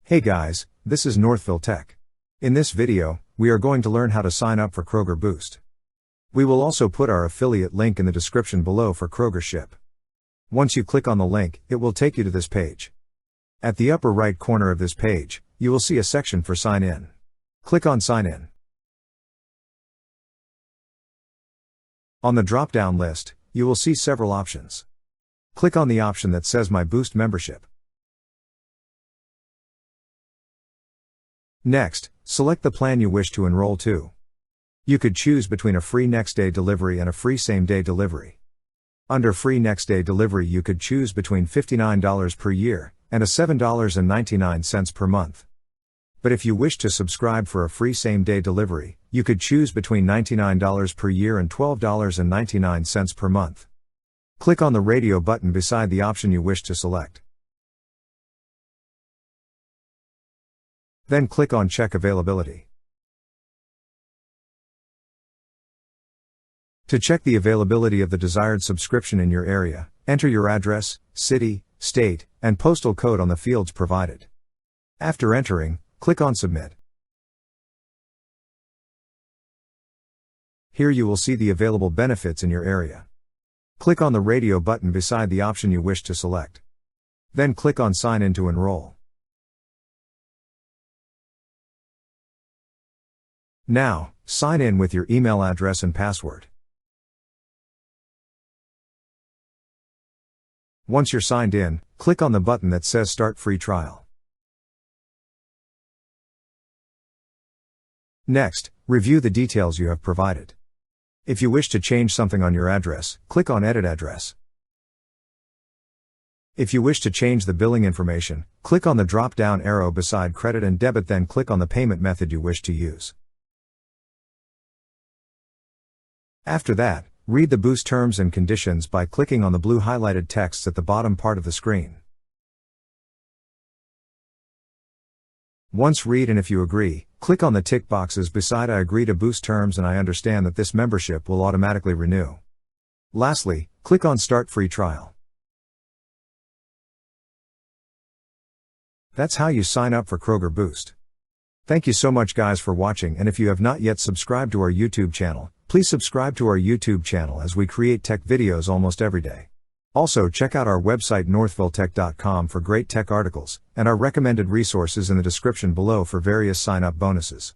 Hey guys, this is Northville Tech. In this video, we are going to learn how to sign up for Kroger Boost. We will also put our affiliate link in the description below for Kroger Ship. Once you click on the link, it will take you to this page. At the upper right corner of this page, you will see a section for Sign In. Click on Sign In. On the drop-down list, you will see several options. Click on the option that says My Boost Membership. Next, select the plan you wish to enroll to. You could choose between a free next-day delivery and a free same-day delivery. Under free next-day delivery you could choose between $59 per year and $7.99 per month. But if you wish to subscribe for a free same-day delivery, you could choose between $99 per year and $12.99 per month. Click on the radio button beside the option you wish to select. Then click on Check Availability. To check the availability of the desired subscription in your area, enter your address, city, state, and postal code on the fields provided. After entering, click on Submit. Here you will see the available benefits in your area. Click on the radio button beside the option you wish to select. Then click on Sign In to enroll. Now, sign in with your email address and password. Once you're signed in, click on the button that says Start Free Trial. Next, review the details you have provided. If you wish to change something on your address, click on Edit Address. If you wish to change the billing information, click on the drop-down arrow beside Credit and Debit, then click on the payment method you wish to use. After that, read the Boost terms and conditions by clicking on the blue highlighted text at the bottom part of the screen. Once read and if you agree, click on the tick boxes beside I agree to Boost terms and I understand that this membership will automatically renew. Lastly, click on Start Free Trial. That's how you sign up for Kroger Boost. Thank you so much guys for watching, and if you have not yet subscribed to our YouTube channel, please subscribe to our YouTube channel as we create tech videos almost every day. Also check out our website northvilletech.com for great tech articles, and our recommended resources in the description below for various sign-up bonuses.